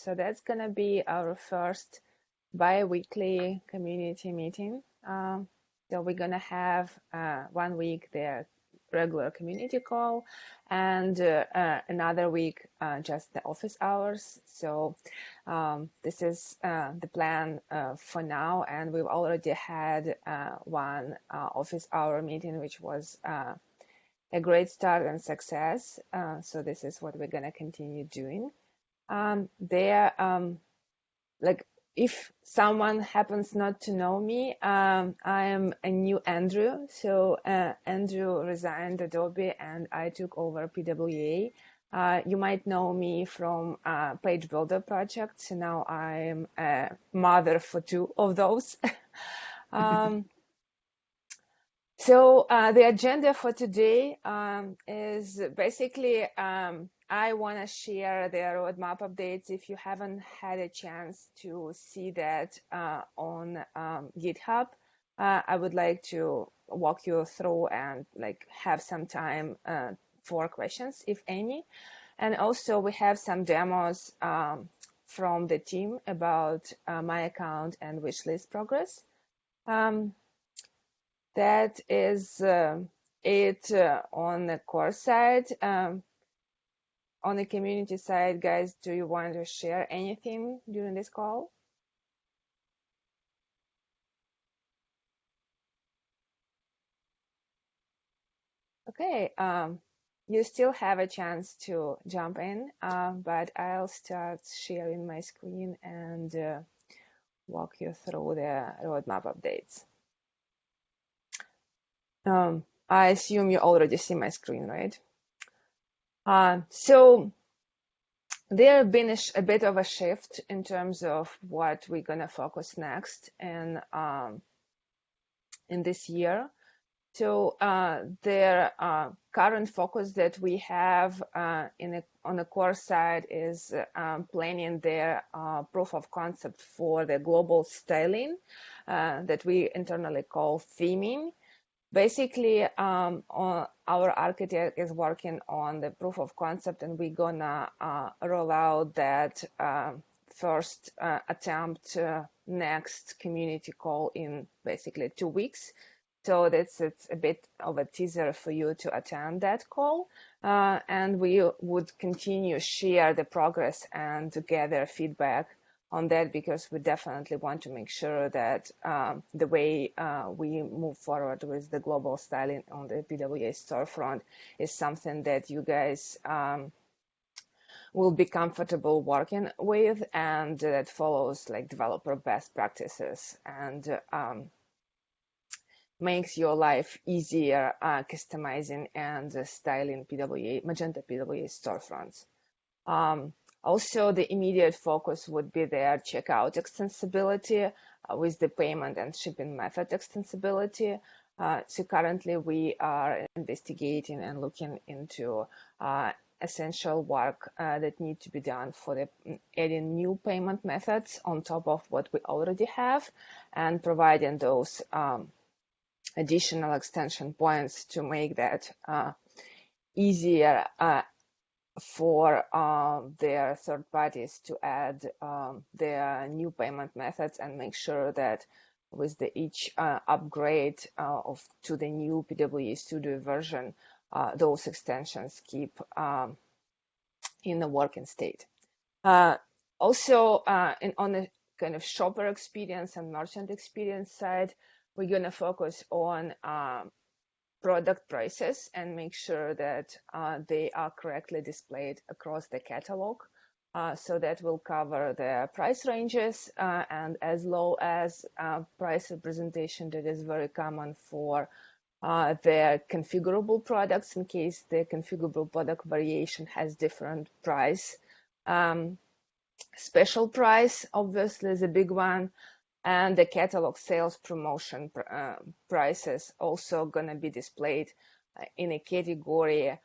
So that's going to be our first bi-weekly community meeting. So we're going to have 1 week the regular community call, and another week just the office hours. So this is the plan for now, and we've already had one office hour meeting, which was a great start and success. So this is what we're going to continue doing. Like, if someone happens not to know me, I am a new Andrew. So Andrew resigned Adobe and I took over PWA. You might know me from Page Builder project. So now I'm a mother for 2 of those. So the agenda for today is basically I want to share the roadmap updates. If you haven't had a chance to see that on GitHub, I would like to walk you through and like have some time for questions, if any. And also we have some demos from the team about my account and wishlist progress. That is it on the course side. On the community side, guys, do you want to share anything during this call? Okay, you still have a chance to jump in, but I'll start sharing my screen and walk you through the roadmap updates. I assume you already see my screen, right? So there have been a bit of a shift in terms of what we're going to focus next in this year. So their current focus that we have on the core side is planning their proof of concept for the global styling that we internally call theming. Basically, our architect is working on the proof of concept, and we're gonna roll out that first attempt next community call in basically 2 weeks. So it's a bit of a teaser for you to attend that call, and we would continue share the progress and to gather feedback on that, because we definitely want to make sure that the way we move forward with the global styling on the PWA storefront is something that you guys will be comfortable working with, and that follows like developer best practices and makes your life easier customizing and styling Magento PWA storefronts. Also, the immediate focus would be their checkout extensibility with the payment and shipping method extensibility. So currently we are investigating and looking into essential work that need to be done for the adding new payment methods on top of what we already have, and providing those additional extension points to make that easier for their third parties to add their new payment methods, and make sure that with each upgrade to the new PWA Studio version, those extensions keep in the working state. Also, on the kind of shopper experience and merchant experience side, we're going to focus on product prices and make sure that they are correctly displayed across the catalog. So that will cover the price ranges and as low as price representation that is very common for the configurable products, in case the configurable product variation has different price. Special price obviously is a big one, and the catalog sales promotion prices also going to be displayed in a category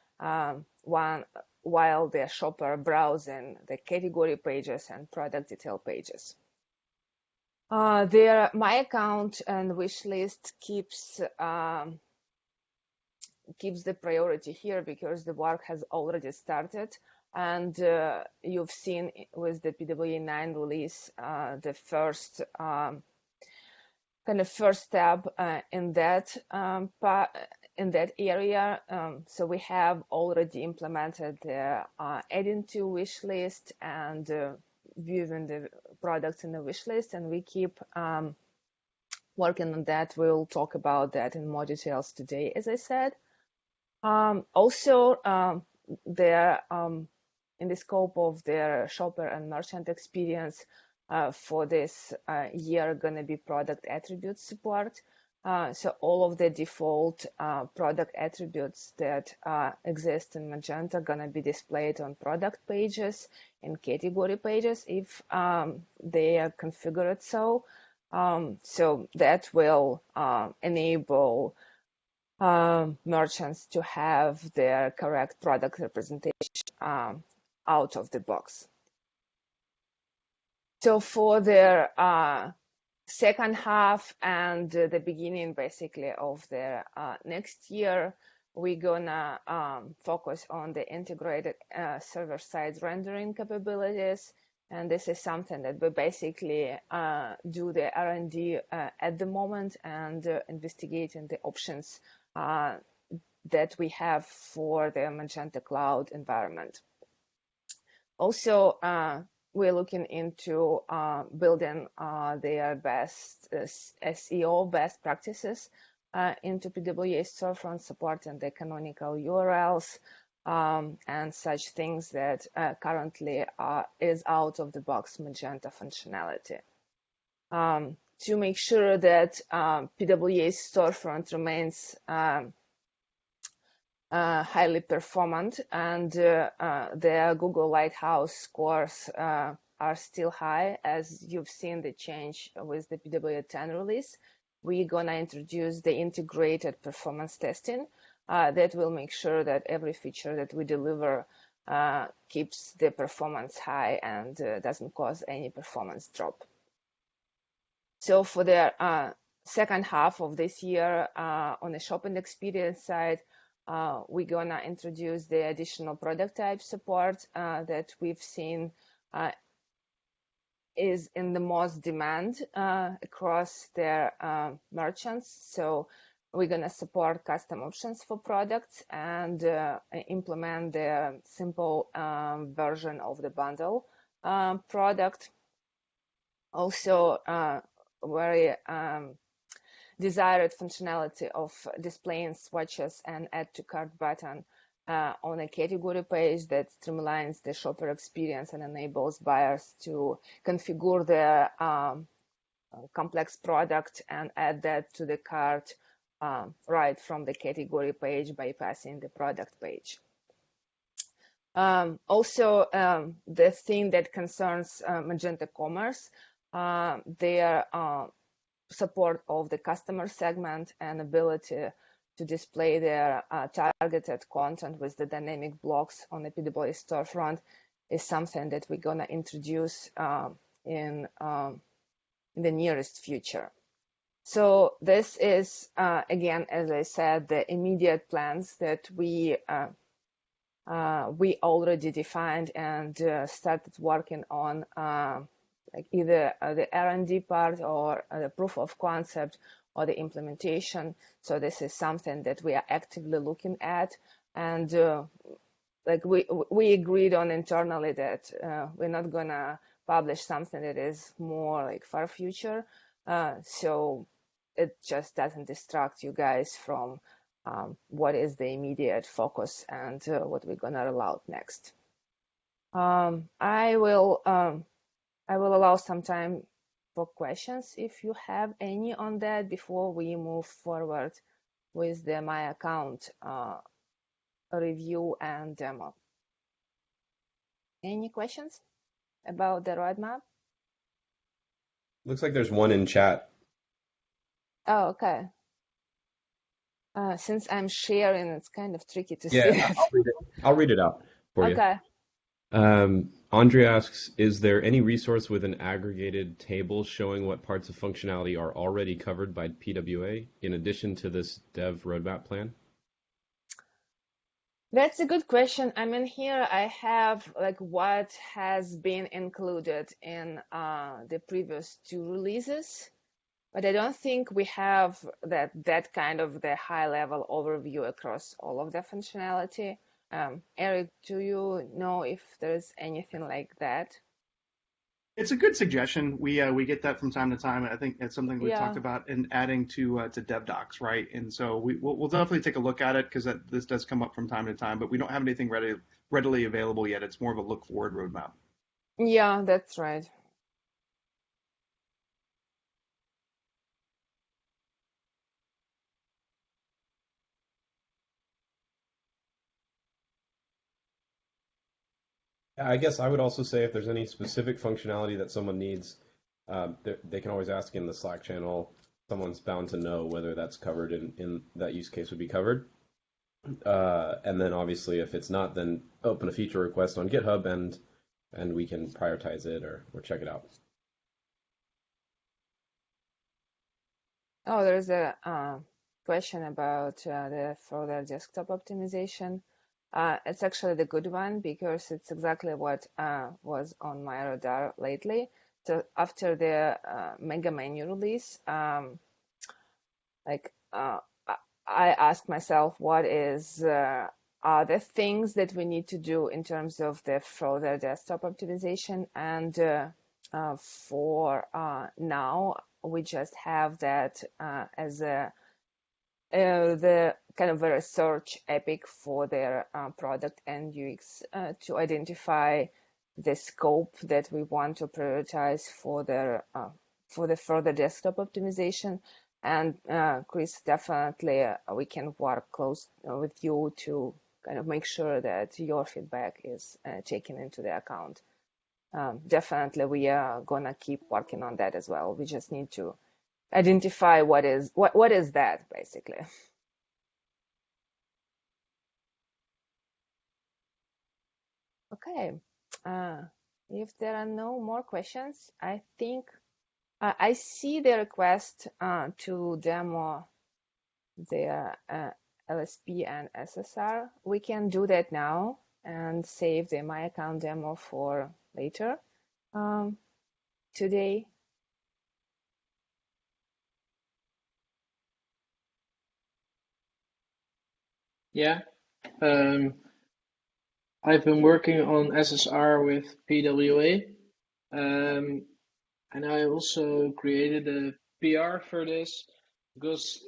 while the shopper browsing the category pages and product detail pages. Their My Account and Wishlist keeps the priority here because the work has already started. And you've seen with the PWA 9 release, the first kind of first step in that in that area. So we have already implemented the adding to wish list and viewing the products in the wish list, and we keep working on that. We'll talk about that in more details today, as I said. Also, there in the scope of their shopper and merchant experience for this year, going to be product attribute support. So all of the default product attributes that exist in Magento are going to be displayed on product pages and category pages if they are configured so. So that will enable merchants to have their correct product representation out of the box. So for their second half and the beginning basically of the next year, we're gonna focus on the integrated server-side rendering capabilities. And this is something that we basically do the R&D at the moment and investigating the options that we have for the Magento Cloud environment. Also, we're looking into building their best SEO best practices into PWA storefront, supporting the canonical URLs and such things that currently is out of the box Magento functionality. To make sure that PWA storefront remains highly performant and their Google Lighthouse scores are still high, as you've seen the change with the PWA 10 release. We're going to introduce the integrated performance testing that will make sure that every feature that we deliver keeps the performance high and doesn't cause any performance drop. So for the second half of this year, on the shopping experience side, we're going to introduce the additional product type support that we've seen is in the most demand across their merchants. So we're going to support custom options for products and implement the simple version of the bundle product. Also, very desired functionality of displaying swatches and add to cart button on a category page that streamlines the shopper experience and enables buyers to configure their complex product and add that to the cart right from the category page, bypassing the product page. Also, the thing that concerns Magento Commerce, their support of the customer segment and ability to display their targeted content with the dynamic blocks on the PWA storefront is something that we're going to introduce in the nearest future. So this is, again, as I said, the immediate plans that we already defined and started working on, like either the R&D part or the proof of concept or the implementation. So this is something that we are actively looking at, and like we agreed on internally that we're not gonna publish something that is more like far future, so it just doesn't distract you guys from what is the immediate focus and what we're gonna roll out next. I will allow some time for questions if you have any on that before we move forward with the My Account review and demo. Any questions about the roadmap? Looks like there's one in chat. Oh, okay. Since I'm sharing, it's kind of tricky to see Yeah, it. I'll read it out for you. Okay. Andre asks, is there any resource with an aggregated table showing what parts of functionality are already covered by PWA in addition to this dev roadmap plan? That's a good question. I mean, here I have like what has been included in the previous two releases, but I don't think we have that kind of the high level overview across all of the functionality. Eric, do you know if there's anything like that? It's a good suggestion. We get that from time to time. I think it's something we've talked Yeah. about in adding to dev docs, right? And so we'll definitely take a look at it because this does come up from time to time, but we don't have anything readily available yet. It's more of a look forward roadmap. Yeah, that's right. I guess I would also say if there's any specific functionality that someone needs, they can always ask in the Slack channel. Someone's bound to know whether that's covered in that use case would be covered. And then obviously if it's not, then open a feature request on GitHub and we can prioritize it or check it out. Oh, there's a question about the further desktop optimization. It's actually the good one because it's exactly what was on my radar lately. So after the mega menu release, like I asked myself, what are the things that we need to do in terms of the further desktop optimization? And for now, we just have that as the kind of a research epic for their product and UX to identify the scope that we want to prioritize for the further desktop optimization. And Chris, definitely we can work close with you to kind of make sure that your feedback is taken into the account. Definitely, we are gonna keep working on that as well. We just need to identify what is that basically. Okay. If there are no more questions, I think I see the request to demo the LSP and SSR. We can do that now and save the My Account demo for later today. Yeah, I've been working on SSR with PWA, and I also created a PR for this because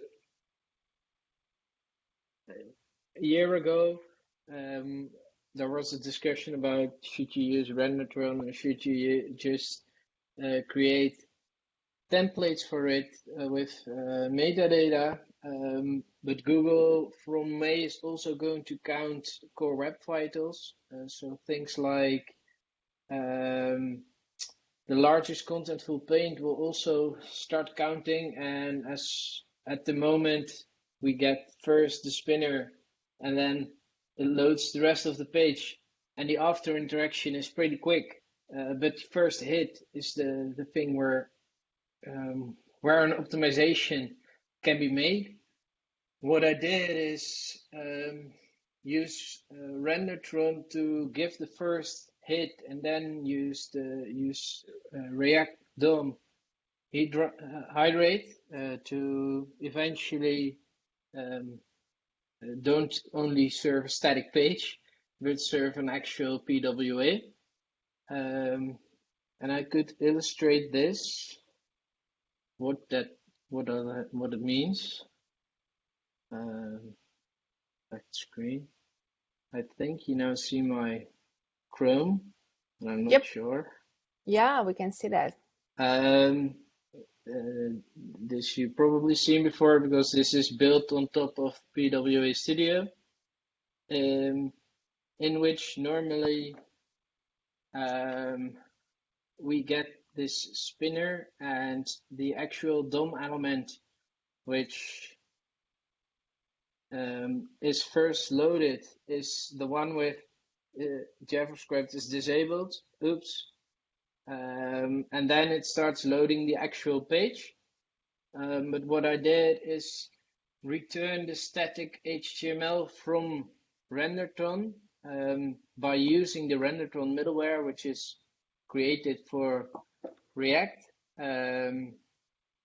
a year ago there was a discussion about should you use Rendertron or should you just create templates for it with metadata. But Google from May is also going to count core web vitals. So things like the largest contentful paint will also start counting. And as at the moment we get first the spinner and then it loads the rest of the page. And the after interaction is pretty quick. But first hit is the thing where an optimization can be made. What I did is use Rendertron to give the first hit, and then use React DOM hydrate to eventually don't only serve a static page, but serve an actual PWA. And I could illustrate this, what it means. Back to screen. I think you now see my Chrome, and I'm not Yep. sure. Yeah, we can see that. This you've probably seen before because this is built on top of PWA Studio, in which normally we get this spinner and the actual DOM element, which is first loaded, is the one with JavaScript is disabled. Oops. And then it starts loading the actual page. But what I did is return the static HTML from RenderTron by using the RenderTron middleware, which is created for React. And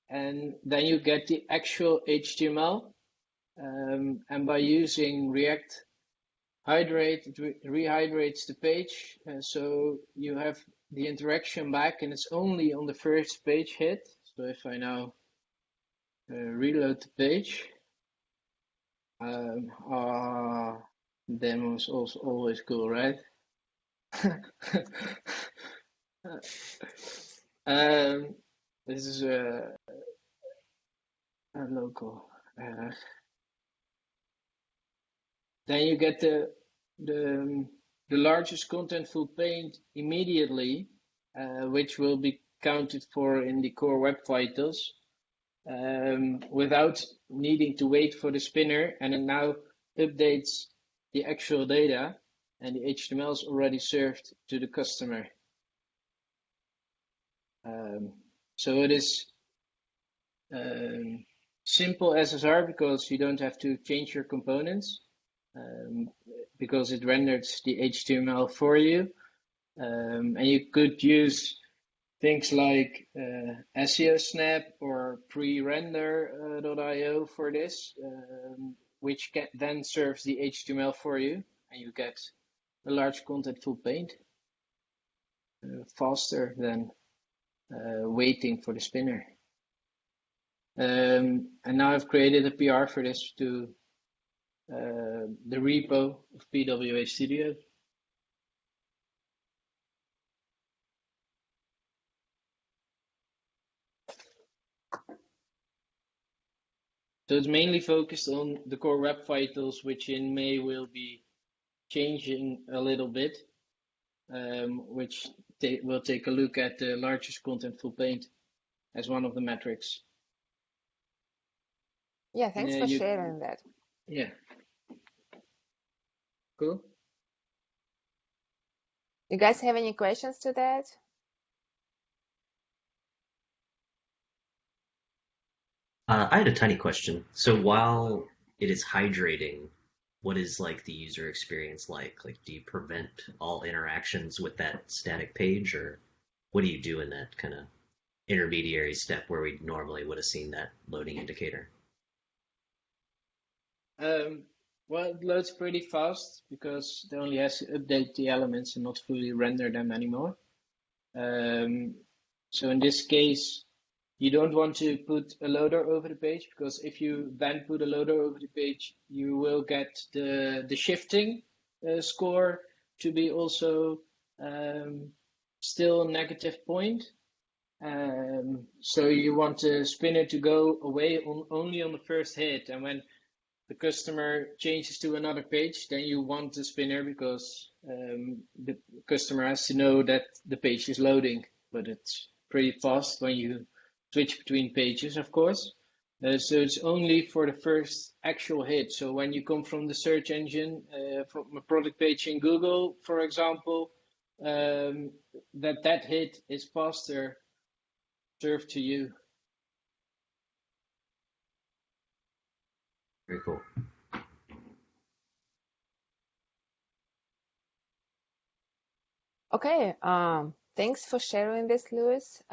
then you get the actual HTML. And by using React Hydrate, it rehydrates the page. So you have the interaction back, and it's only on the first page hit. So if I now reload the page, demo is also always cool, right? This is a local. Then you get the largest contentful paint immediately, which will be counted for in the core web vitals, without needing to wait for the spinner, and it now updates the actual data, and the HTML is already served to the customer. So it is simple SSR because you don't have to change your components, because it renders the HTML for you. And you could use things like SEO Snap or prerender.io for this, which then serves the HTML for you, and you get a large contentful paint faster than waiting for the spinner. And now I've created a PR for this to the repo of PWA Studio. So it's mainly focused on the core web vitals, which in May will be changing a little bit, which we'll take a look at the largest contentful paint as one of the metrics. Yeah, thanks for sharing that. Yeah. Cool. You guys have any questions to that? I had a tiny question. So while it is hydrating, what is like the user experience like? Like, do you prevent all interactions with that static page, or what do you do in that kind of intermediary step where we normally would have seen that loading indicator? Well, it loads pretty fast because it only has to update the elements and not fully render them anymore. So in this case, you don't want to put a loader over the page, because if you then put a loader over the page, you will get the shifting score to be also still a negative point. So you want the spinner to go away only on the first hit, and when the customer changes to another page, then you want the spinner, because the customer has to know that the page is loading, but it's pretty fast when you switch between pages, of course. So it's only for the first actual hit. So when you come from the search engine, from a product page in Google, for example, that hit is faster served to you. Very cool. Okay, thanks for sharing this, Louis.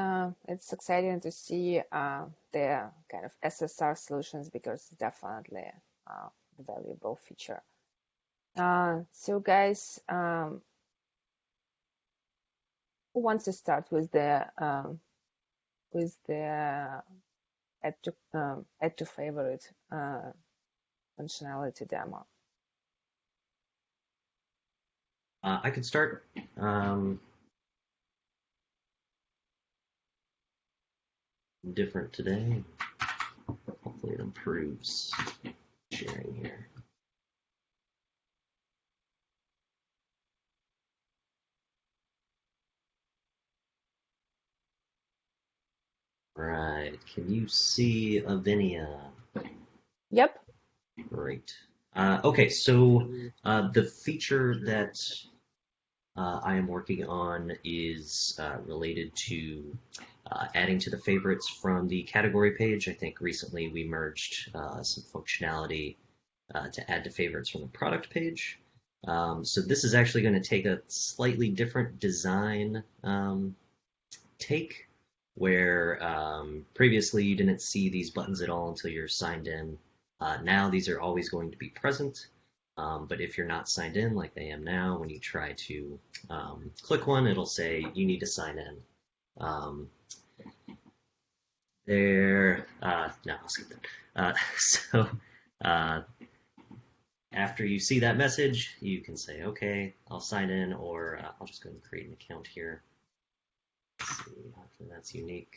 It's exciting to see the kind of SSR solutions, because it's definitely a valuable feature. So guys, who wants to start with the add to favorite functionality demo? I could start. Different today. Hopefully it improves sharing here. Right. Can you see Venia? Yep. Great. Okay, so the feature that I am working on is related to adding to the favorites from the category page. I think recently we merged some functionality to add to favorites from the product page. So this is actually going to take a slightly different design take, where previously you didn't see these buttons at all until you're signed in. Now these are always going to be present, but if you're not signed in like I am now, when you try to click one, it'll say you need to sign in. No, I'll skip that. After you see that message, you can say, okay, I'll sign in, or I'll just go and create an account here. Let's see, hopefully that's unique.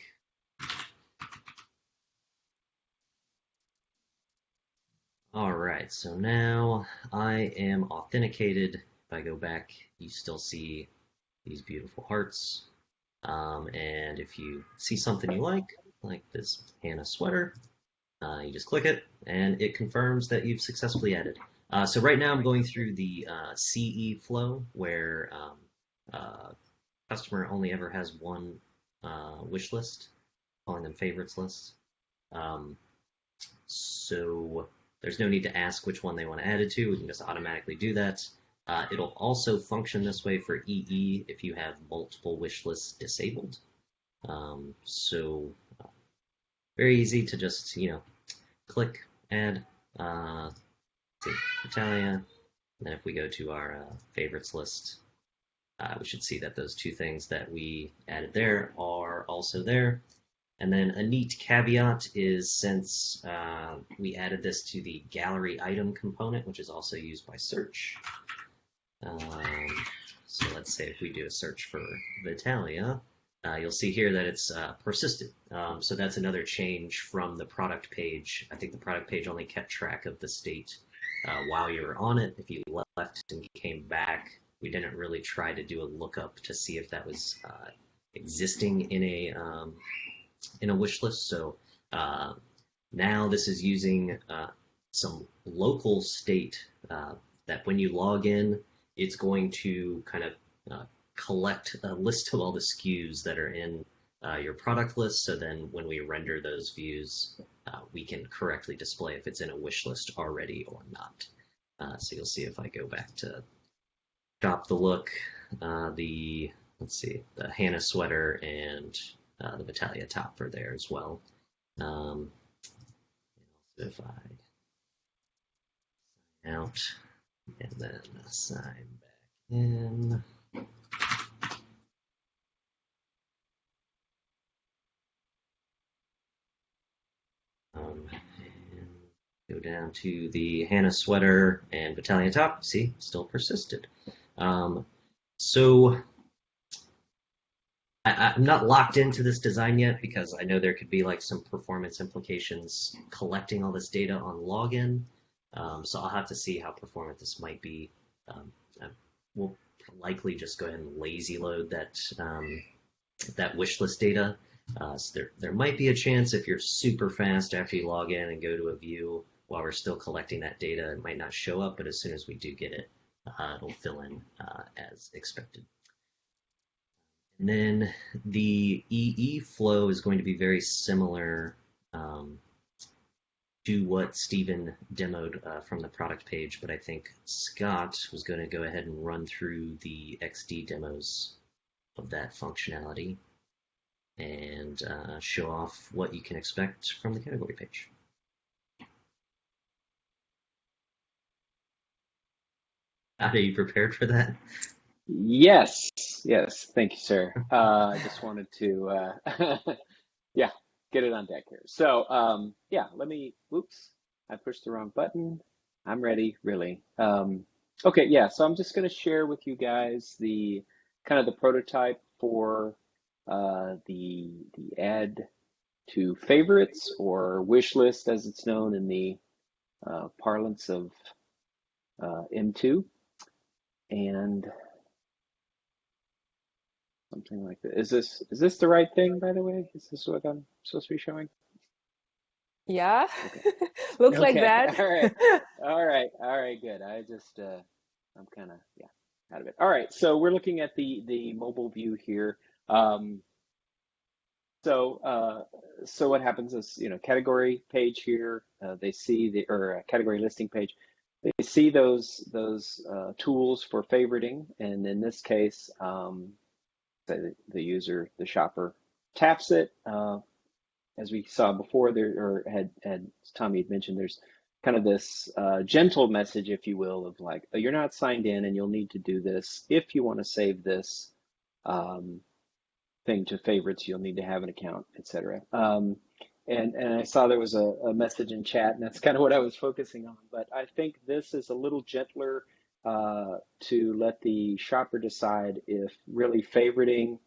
All right, so now I am authenticated. If I go back, you still see these beautiful hearts. And if you see something you like this Hannah sweater, you just click it, and it confirms that you've successfully added. So right now I'm going through the CE flow, where customer only ever has one wish list, calling them favorites lists. So there's no need to ask which one they want to add it to. We can just automatically do that. It'll also function this way for EE if you have multiple wish lists disabled. So very easy to just, click, add, Italia, and then if we go to our favorites list, we should see that those two things that we added there are also there. And then a neat caveat is, since we added this to the gallery item component, which is also used by search. So let's say if we do a search for Vitalia, you'll see here that it's persisted. So that's another change from the product page. I think the product page only kept track of the state while you were on it. If you left and came back, we didn't really try to do a lookup to see if that was existing in a wish list. So now this is using some local state that when you log in, it's going to kind of collect a list of all the SKUs that are in your product list. So then when we render those views, we can correctly display if it's in a wish list already or not. So you'll see if I go back to Shop the Look, let's see, the Hannah sweater and the Vitalia top are there as well. If I sign out and then sign back in. And go down to the Hannah sweater and Vitalia top. See, still persisted. So I'm not locked into this design yet, because I know there could be like some performance implications collecting all this data on login. So I'll have to see how performant this might be. We'll likely just go ahead and lazy load that wish list data. So there might be a chance if you're super fast after you log in and go to a view while we're still collecting that data, it might not show up, but as soon as we do get it, it'll fill in as expected. And then the EE flow is going to be very similar to what Stephen demoed from the product page, but I think Scott was going to go ahead and run through the XD demos of that functionality and show off what you can expect from the category page. Are you prepared for that? Yes. Thank you, sir. I just wanted to, get it on deck here. So, oops, I pushed the wrong button. I'm ready, really. Okay, yeah, so I'm just going to share with you guys the kind of the prototype for the add to favorites, or wish list as it's known in the parlance of M2. And something like that. Is this the right thing, by the way? Is this what I'm supposed to be showing? Yeah, Okay. looks like that. All right, good. I just I'm kind of out of it. All right, so we're looking at the mobile view here. So what happens is, category page here, they see or category listing page, they see those tools for favoriting, and in this case, the user, the shopper, taps it. As we saw before, there or had Tommy had mentioned, there's kind of this gentle message, if you will, of like, oh, you're not signed in, and you'll need to do this if you want to save this. Thing to favorites, you'll need to have an account, etc. And I saw there was a message in chat, and that's kind of what I was focusing on. But I think this is a little gentler to let the shopper decide if really favoriting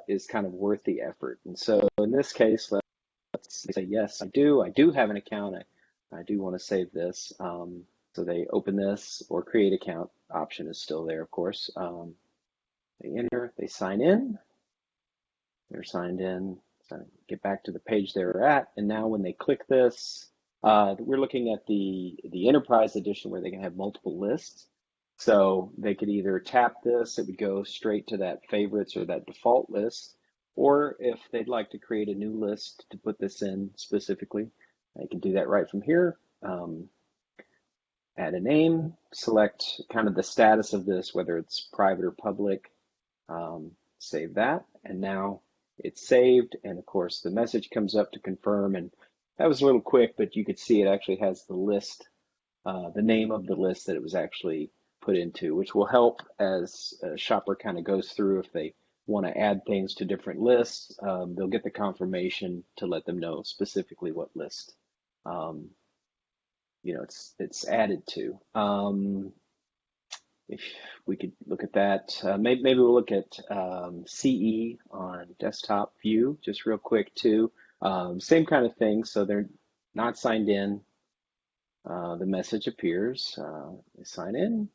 is kind of worth the effort. And so in this case, let's say, yes, I do. I do have an account. I do want to save this. So they open this, or create account option is still there, of course. They enter, they sign in. They're signed in. So get back to the page they were at, and now when they click this, we're looking at the Enterprise Edition where they can have multiple lists. So they could either tap this, it would go straight to that favorites or that default list, or if they'd like to create a new list to put this in specifically, they can do that right from here. Add a name, select kind of the status of this, whether it's private or public, save that, and now it's saved, and of course the message comes up to confirm, and that was a little quick, but you could see it actually has the list, the name of the list that it was actually put into, which will help as a shopper kind of goes through. If they want to add things to different lists, they'll get the confirmation to let them know specifically what list it's added to. If we could look at that, maybe we'll look at CE on desktop view just real quick too. Same kind of thing. So they're not signed in. The message appears. They sign in.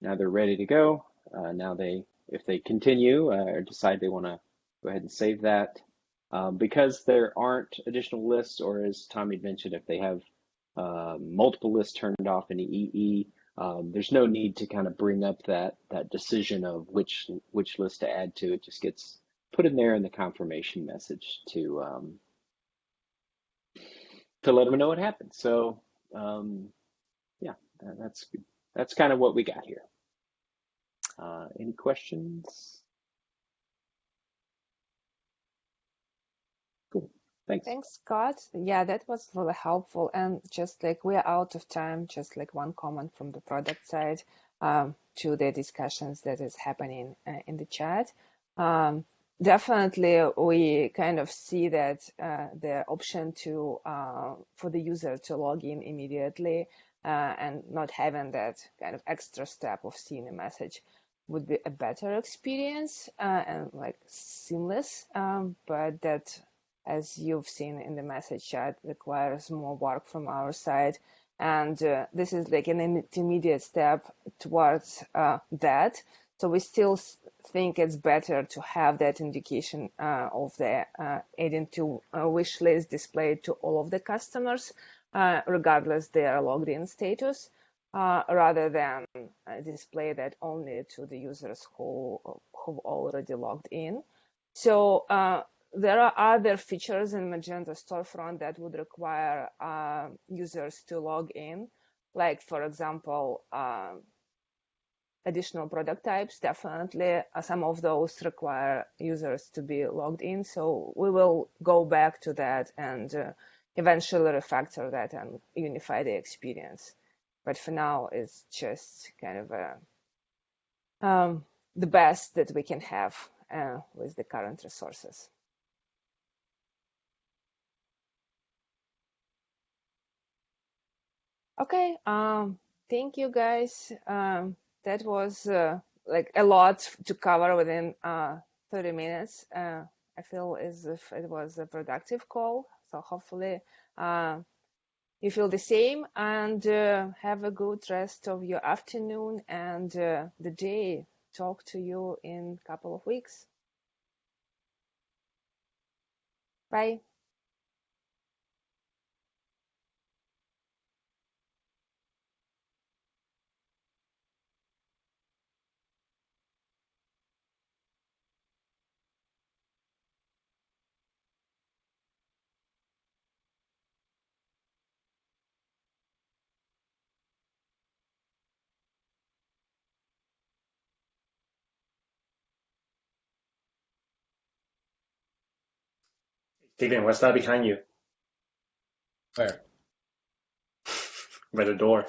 Now they're ready to go. Now if they continue or decide they want to go ahead and save that, because there aren't additional lists, or as Tommy mentioned, if they have multiple lists turned off in the EE, there's no need to kind of bring up that decision of which list to add to. It just gets put in there in the confirmation message to let them know what happened. So yeah, that's kind of what we got here. Any questions? Cool. Thanks. Thanks, Scott. Yeah, that was really helpful. And just like we're out of time, just like one comment from the product side to the discussions that is happening in the chat. Definitely, we kind of see that the option to for the user to log in immediately and not having that kind of extra step of seeing a message would be a better experience and like seamless, but that, as you've seen in the message chat, requires more work from our side. And this is like an intermediate step towards that. So we still think it's better to have that indication of the adding to wish list displayed to all of the customers, regardless their logged in status, rather than display that only to the users who've already logged in. So there are other features in Magento Storefront that would require users to log in, like, for example, additional product types. Definitely, some of those require users to be logged in. So we will go back to that and eventually refactor that and unify the experience. But for now, it's just kind of the best that we can have with the current resources. Okay, thank you guys. That was like a lot to cover within 30 minutes. I feel as if it was a productive call. So hopefully you feel the same, and have a good rest of your afternoon and the day. Talk to you in a couple of weeks. Bye. Steven, what's that behind you? Where? By the door.